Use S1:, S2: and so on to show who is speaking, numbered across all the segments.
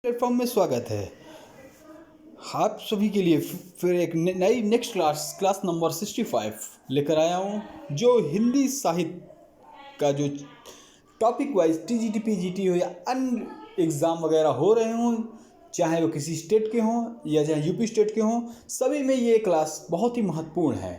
S1: Platform में स्वागत है आप सभी के लिए। फिर एक नई नेक्स्ट क्लास नंबर 65 लेकर आया हूँ, जो हिंदी साहित्य का जो टॉपिक वाइज टीजीटी पीजीटी हो या अन्य एग्ज़ाम वगैरह हो रहे हों, चाहे वो किसी स्टेट के हों या चाहे यूपी स्टेट के हों, सभी में ये क्लास बहुत ही महत्वपूर्ण है।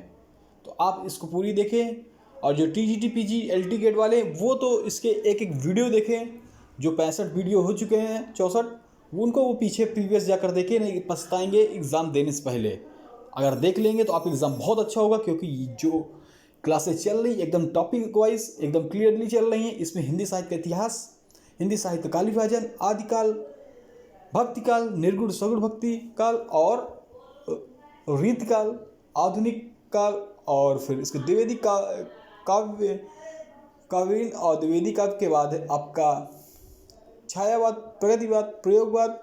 S1: तो आप इसको पूरी देखें। और जो टीजीटी पीजी एलटी गेट वाले, वो तो इसके एक एक वीडियो देखें। जो 65 वीडियो हो चुके हैं, 64, उनको वो पीछे प्रीवियस जाकर देखें, नहीं पछताएंगे एग्ज़ाम देने से पहले। अगर देख लेंगे तो आप एग्ज़ाम बहुत अच्छा होगा, क्योंकि जो क्लासेस चल रही एकदम टॉपिक वाइज एकदम क्लियरली चल रही हैं। इसमें हिंदी साहित्य का इतिहास, हिंदी साहित्य का विभाजन, आदिकाल, भक्तिकाल, निर्गुण सगुण भक्ति काल और रीतिकाल, आधुनिक काल, और फिर इसके द्विवेदी काव्य काव्यीन और द्विवेदी काव्य के बाद है आपका छायावाद, प्रगतिवाद, प्रयोगवाद,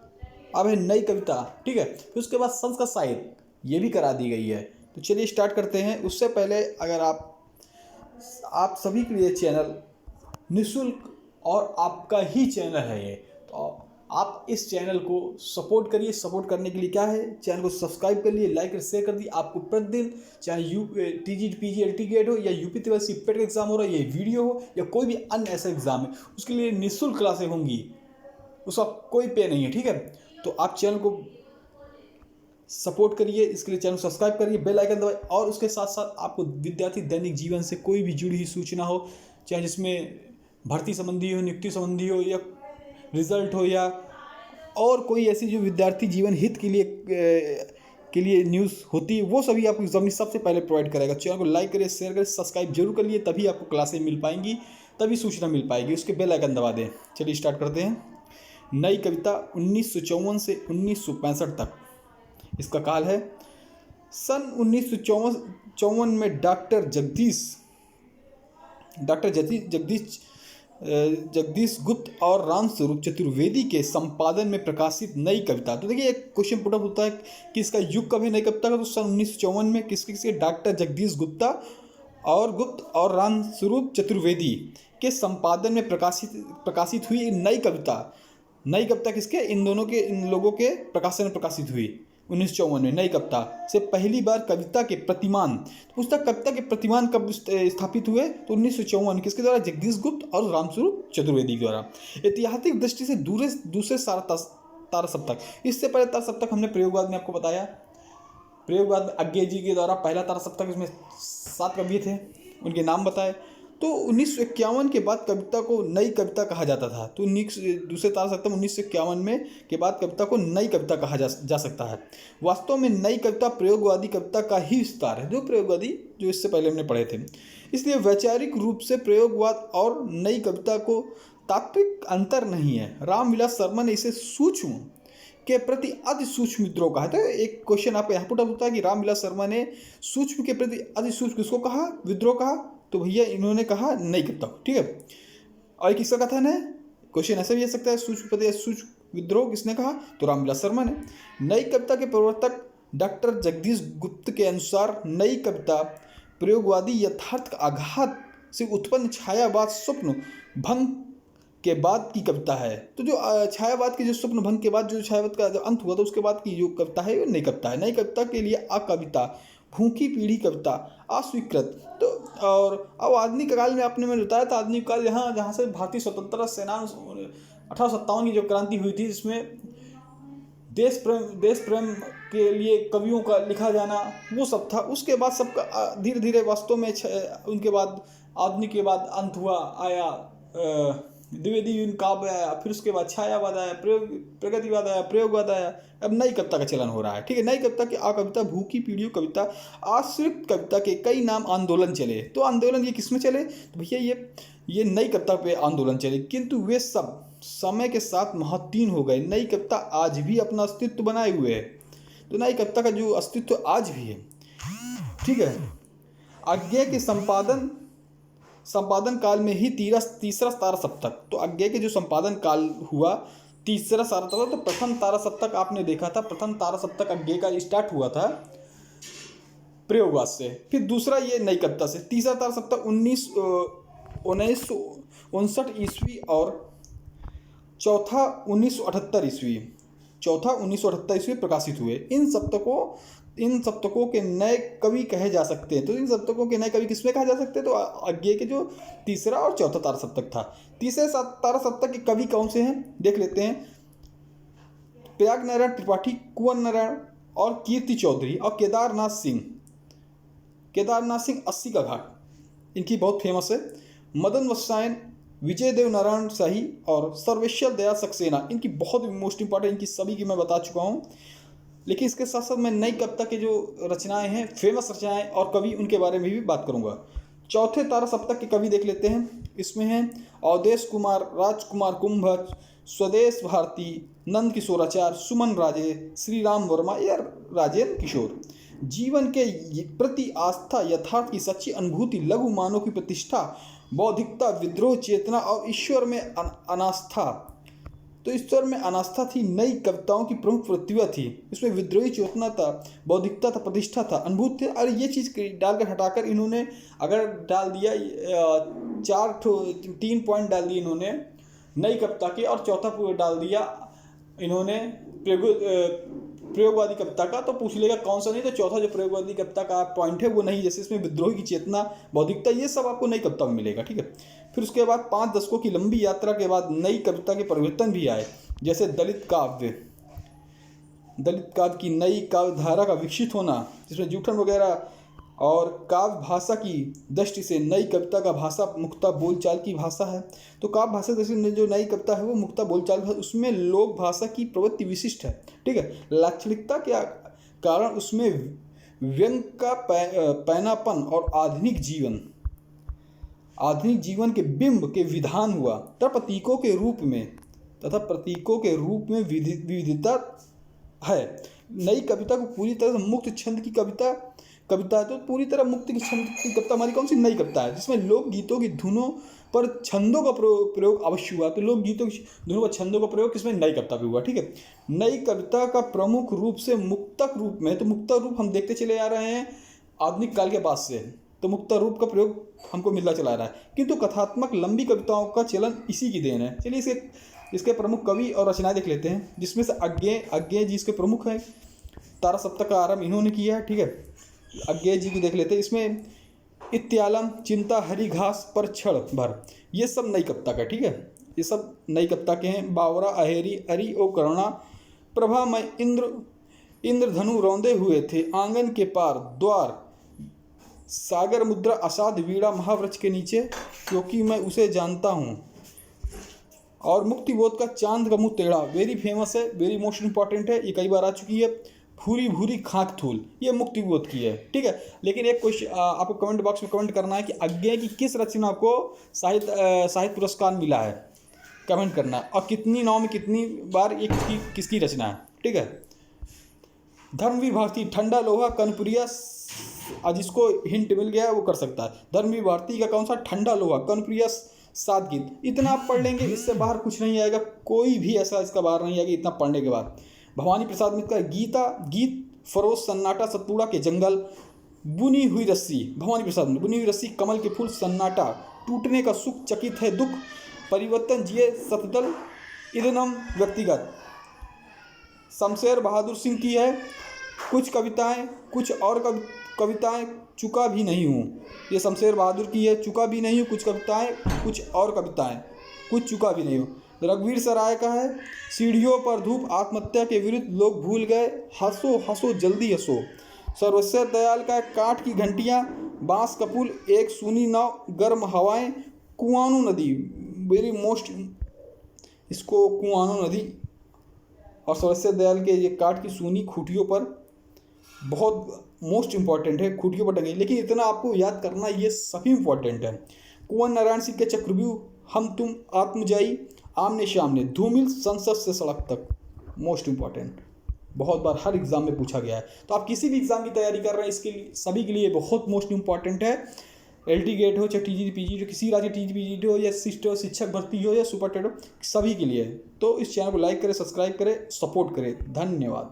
S1: अब है नई कविता। ठीक है, फिर उसके बाद संस्कृत साहित्य ये भी करा दी गई है। तो चलिए स्टार्ट करते हैं। उससे पहले अगर आप सभी के लिए चैनल निःशुल्क और आपका ही चैनल है ये, तो आप इस चैनल को सपोर्ट करिए। सपोर्ट करने के लिए क्या है, चैनल को सब्सक्राइब कर लिए, लाइक और शेयर कर दिए। आपको प्रतिदिन चाहे टीजीटी पीजी एलटी गेट हो या यूपी ट्रिपल सी पेट का एग्जाम हो रहा है, ये वीडियो हो या कोई भी अन्य ऐसा एग्जाम है, उसके लिए निःशुल्क क्लासें होंगी, उसका कोई पे नहीं है। ठीक है, तो आप चैनल को सपोर्ट करिए, इसके लिए चैनल सब्सक्राइब करिए, बेल आइकन दबाइए। और उसके साथ साथ आपको विद्यार्थी दैनिक जीवन से कोई भी जुड़ी हुई सूचना हो, चाहे जिसमें भर्ती संबंधी हो, नियुक्ति संबंधी हो, या रिजल्ट हो, या और कोई ऐसी जो विद्यार्थी जीवन हित के लिए न्यूज़ होती है, वो सभी आपको एग्जाम में सबसे पहले प्रोवाइड करेगा। चैनल को लाइक करें, शेयर करें, सब्सक्राइब जरूर करिए, तभी आपको क्लासें मिल पाएंगी, तभी सूचना मिल पाएगी। उसके बेल आइकन दबा दें। चलिए स्टार्ट करते हैं। नई कविता 1954 से 1965 तक इसका काल है। सन 1954 में डॉक्टर जगदीश गुप्त और रामस्वरूप चतुर्वेदी के संपादन में प्रकाशित नई कविता। तो देखिए, एक क्वेश्चन पुट अप होता है कि इसका युग कब है नई कविता का। तो सन 1954 में किसके डॉक्टर जगदीश गुप्त और रामस्वरूप चतुर्वेदी के संपादन में प्रकाशित हुई नई कविता। नई कविता किसके, इन लोगों के प्रकाशन में प्रकाशित हुई 1954 में। नई कविता से पहली बार कविता के प्रतिमान, पुस्तक कविता के प्रतिमान कब स्थापित हुए, तो 1954 किसके द्वारा, जगदीश गुप्त और रामस्वरूप चतुर्वेदी द्वारा। ऐतिहासिक दृष्टि से दूसरे तारा सप्तक, इससे पहले तारा सप्तक हमने प्रयोगवाद में आपको बताया। प्रयोगवाद में अज्ञे जी के द्वारा पहला तारा सप्तक, इसमें 7 कवि थे, उनके नाम बताए। तो 1951 के बाद कविता को नई कविता कहा जाता था। तो दूसरे तारा सप्तक 1951 में के बाद कविता को नई कविता कहा जा सकता है। वास्तव में नई कविता प्रयोगवादी कविता का ही विस्तार है, जो इससे पहले हमने पढ़े थे। इसलिए वैचारिक रूप से प्रयोगवाद और नई कविता को तात्विक अंतर नहीं है। रामविलास शर्मा ने इसे सूक्ष्म के प्रति अति सूक्ष्म विद्रोह कहा। तो एक क्वेश्चन आपको यहाँ पुट अप होता है कि रामविलास शर्मा ने सूक्ष्म के प्रति अति सूक्ष्म किसको कहा, विद्रोह कहा, तो भैया इन्होंने कहा नई कविता। ठीक है, और किसका कथन है, क्वेश्चन ऐसे भी आ सकता है, सूक्ष्म प्रति सूक्ष्म विद्रोह किसने कहा, तो रामविलास शर्मा ने। नई कविता के प्रवर्तक डॉक्टर जगदीश गुप्त के अनुसार नई कविता प्रयोगवादी यथार्थ का आघात से उत्पन्न छायावाद स्वप्न भंग के बाद की कविता है। तो जो छायावाद के जो स्वप्न भंग के बाद जो छायावाद का जब अंत हुआ, तो उसके बाद की जो कविता है वो नई कविता है। नई कविता के लिए अकविता, भूखी पीढ़ी कविता, अस्वीकृत। तो और अब आधुनिक काल में आपने मैंने बताया था, आधुनिक काल जहाँ से भारतीय स्वतंत्रता सेना 1857 की जो क्रांति हुई थी, जिसमें देश प्रेम के लिए कवियों का लिखा जाना, वो सब था। उसके बाद सबका धीरे धीरे वास्तव में उनके बाद आधुनिक के बाद अंत हुआ, आया द्विवेदी काव्य आया, फिर उसके बाद छायावाद आया, प्रगतिवाद आया, प्रयोगवाद आया, अब नई कविता का चलन हो रहा है। ठीक है, नई कविता की कविता, भूखी पीढ़ियों कविता, आश्रित कविता के कई नाम आंदोलन चले। तो आंदोलन ये किसमें चले, तो भैया ये नई कविता पे आंदोलन चले, किंतु वे सब समय के साथ महत्वहीन हो गए। नई कविता आज भी अपना अस्तित्व बनाए हुए है। तो नई कविता का जो अस्तित्व आज भी है। ठीक है, अज्ञे के संपादन काल में ही तीसरा तारा सप्तक। तो अज्ञे के जो संपादन काल हुआ, तीसरा तारा सप्तक। तो प्रथम तारा सप्तक आपने देखा था, प्रथम तारा सप्तक अज्ञे का स्टार्ट हुआ था प्रयोगवाद से, फिर दूसरा ये नई कविता से। तीसरा तारा सप्तक 1959 ईस्वी और चौथा 1978 ईस्वी, चौथा 1978 ईस्वी प्रकाशित हुए। इन सप्तकों के नए कवि कहे जा सकते हैं। तो इन सप्तकों के नए कवि किसमें कहा जा सकते हैं? तो आगे के जो तीसरा और चौथा तारा सप्तक था। तीसरे तारा सप्तक के कवि कौन से हैं देख लेते हैं। प्रयाग नारायण त्रिपाठी, कुंवर नारायण और कीर्ति चौधरी और केदारनाथ सिंह 80 का घाट, इनकी बहुत फेमस है। मदन वत्सायन, विजय देव नारायण शाही और सर्वेश्वर दयाल सक्सेना, इनकी बहुत मोस्ट इंपॉर्टेंट, इनकी सभी की मैं बता चुका हूँ। लेकिन इसके साथ साथ मैं नई कविता के जो रचनाएं हैं, फेमस रचनाएं और कवि, उनके बारे में भी बात करूंगा। चौथे तारा सप्तक के कवि देख लेते हैं। इसमें हैं अवधेश कुमार, राजकुमार कुंभज, स्वदेश भारती, नंद किशोराचार्य, सुमन राजे, श्री राम वर्मा या राजेंद्र किशोर। जीवन के प्रति आस्था, यथार्थ की सच्ची अनुभूति, लघु मानव की प्रतिष्ठा, बौद्धिकता, विद्रोह चेतना और ईश्वर में अनास्था। तो ईश्वर में अनास्था थी, नई कविताओं की प्रमुख प्रतिभा थी। इसमें विद्रोही चेतना था, बौद्धिकता था, प्रतिष्ठा था, अनुभूति थी। और ये चीज़ डालकर हटाकर इन्होंने अगर डाल दिया 3 पॉइंट डाल दिए इन्होंने नई कविता के, और चौथा डाल दिया इन्होंने प्रयोगवादी कविता का। तो पूछ लेगा कौन सा नहीं, तो चौथा जो प्रयोगवादी कविता का पॉइंट है वो नहीं। जैसे इसमें विद्रोह की चेतना, बौद्धिकता, ये सब आपको नई कविता में मिलेगा, ठीक है। फिर उसके बाद 5 दशकों की लंबी यात्रा के बाद नई कविता के परिवर्तन भी आए। जैसे दलित काव्य की नई काव्य धारा का विकसित होना, जिसमें जूठन वगैरह, और काव्य भाषा की दृष्टि से नई कविता का भाषा मुक्ता बोलचाल की भाषा है। तो काव्य भाषा दृष्टि जो नई कविता है वो मुक्ता बोलचाल, उसमें लोक भाषा की प्रवृत्ति विशिष्ट है, ठीक है। लाक्षणिकता के कारण उसमें व्यंग का पैनापन और आधुनिक जीवन के बिंब के विधान हुआ तथा प्रतीकों के रूप में विविधता है। नई कविता को पूरी तरह से मुक्त छंद की कविता है। तो पूरी तरह मुक्त छंद की कविता हमारी कौन सी नई कविता है, जिसमें लोकगीतों की धुनों पर छंदों का प्रयोग अवश्य हुआ। तो लोकगीतों की धुनों पर छंदों का प्रयोग किसमें? नई कविता पे हुआ, ठीक है। नई कविता का प्रमुख रूप से मुक्तक रूप में, तो मुक्तक रूप हम देखते चले आ रहे हैं आधुनिक काल के बाद से, तो मुक्तक रूप का प्रयोग हमको मिलता चला रहा है। किंतु कथात्मक लंबी कविताओं का चलन इसी की देन है। चलिए इसके प्रमुख कवि और रचनाएं देख लेते हैं, जिसमें से अज्ञेय जी इसके प्रमुख हैं। तारा सप्तक का आरंभ इन्होंने किया है, ठीक है। अज्ञेय जी की देख लेते हैं। इसमें इत्यालम, चिंता, हरी घास पर क्षण भर, ये सब नई कविता का, ठीक है। ये सब नई कविता के हैं। बावरा, अहेरी, अरि ओ करुणा, प्रभा में इंद्रधनु रौंदे हुए थे, आंगन के पार द्वार, सागर मुद्रा, असाध वीणा, महावृक्ष के नीचे, क्योंकि मैं उसे जानता हूँ, और मुक्ति बोध का चांद का मुँह टेढ़ा, वेरी फेमस है, वेरी मोस्ट इंपॉर्टेंट है, ये कई बार आ चुकी है। भूरी भूरी खाक थूल, ये मुक्ति बोध की है, ठीक है। लेकिन एक क्वेश्चन आपको कमेंट बॉक्स में कमेंट करना है कि अज्ञेय की किस रचना को साहित्य पुरस्कार मिला है, कमेंट करना है। और कितनी बार ये किसकी रचना है, ठीक है। धर्मवीर भारती, ठंडा लोहा कनपुरिया, जिसको हिंट मिल गया है वो कर सकता है। धर्मवीर भारती का कौन सा? ठंडा लोहा, कनपुरिया, सात गीत। इतना आप पढ़ लेंगे, इससे बाहर कुछ नहीं आएगा, कोई भी ऐसा इसका बाहर नहीं आएगा इतना पढ़ने के बाद। भवानी प्रसाद मित्र का गीत फरोज, सन्नाटा, सतपुड़ा के जंगल, बुनी हुई रस्सी, भवानी प्रसाद मित्र, बुनी हुई रस्सी, कमल के फूल, सन्नाटा, टूटने का सुख, चकित है दुख, परिवर्तन जिए सतदल, इदनम व्यक्तिगत। शमशेर बहादुर सिंह की है कुछ कविताएं, कुछ और कविताएं, चुका भी नहीं हूँ, ये शमशेर बहादुर की है। चुका भी नहीं हूँ, कुछ कविताएं, कुछ और कविताएं, कुछ चुका भी नहीं हूँ। रघुवीर सराय का है सीढ़ियों पर धूप, आत्महत्या के विरुद्ध लोग भूल गए, हंसो हंसो जल्दी हंसो। सर्वेश्वर दयाल का काठ की घंटियाँ, बांस का पुल, एक सूनी नाव, गर्म हवाएं, कुआनो नदी, वेरी मोस्ट, इसको कुआनो नदी। और सर्वेश्वर दयाल के ये काठ की सूनी खूटियों पर, बहुत मोस्ट इंपॉर्टेंट है, खूटियों पर टंगे। लेकिन इतना आपको याद करना, ये सभी इंपॉर्टेंट है। कुंवर नारायण सिंह के चक्रव्यूह, हम तुम, आत्मजाई, आमने सामने, धूमिल, संसद से सड़क तक, मोस्ट इंपॉर्टेंट, बहुत बार हर एग्जाम में पूछा गया है। तो आप किसी भी एग्जाम की तैयारी कर रहे हैं, इसके लिए सभी के लिए बहुत मोस्ट इंपॉर्टेंट है। LT गेट हो, चाहे TGT PGT, किसी राज्य TGT PGT हो, या शिक्षक भर्ती हो, या सुपर टेट हो, सभी के लिए। तो इस चैनल को लाइक करें, सब्सक्राइब करें, सपोर्ट करें। धन्यवाद।